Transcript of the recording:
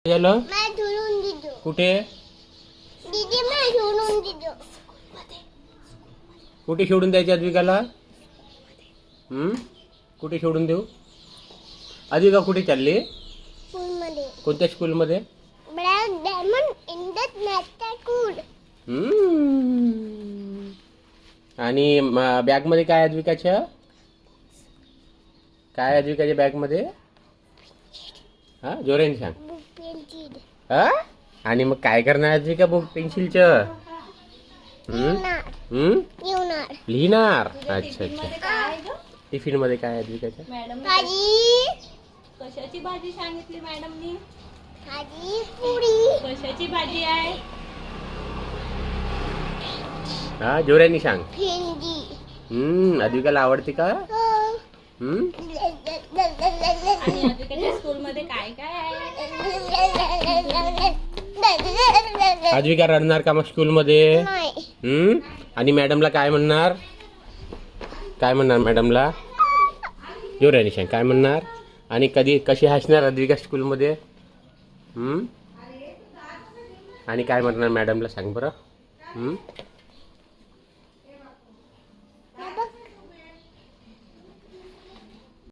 झालं मैं धुवून दिलो. कुठे दीदी मैं धुवून दिलो. कुठे सोडून द्यायचे अद्विकाला? कुठे सोडून देऊ? अद्विका कुठे चालली? स्कूलमध्ये. कोणत्या स्कूलमध्ये? Black diamond international school. आणि बॅगमध्ये काय आहे अद्विकाच्या? काय आहे अद्विकाच्या बॅगमध्ये? हा जोराने सांग. Book pencil. हा आणि मग काय करणार अद्विका बुक पेन्सिलचं? लिहिणार. लिहिणार. अच्छा अच्छा. टिफिन मध्ये काय आहे अद्विकाच्या? मॅडम भाजी. कशाची भाजी सांगितली मॅडमनी? भाजी पुरी. कशाची भाजी आहे? हा जोराने सांग. भेंडी. अद्विकाला आवडते का? आणि अद्विकाच्या स्कूलमध्ये काय काय आहे? अद्विका रडणार का मग स्कूलमध्ये? नाही. आणि मॅडमला काय म्हणणार? काय म्हणणार मॅडमला? जोराने सांग काय म्हणणार? आणि कशी हसणार अद्विका स्कूलमध्ये? आणि काय म्हणणार मॅडमला सांग बरं?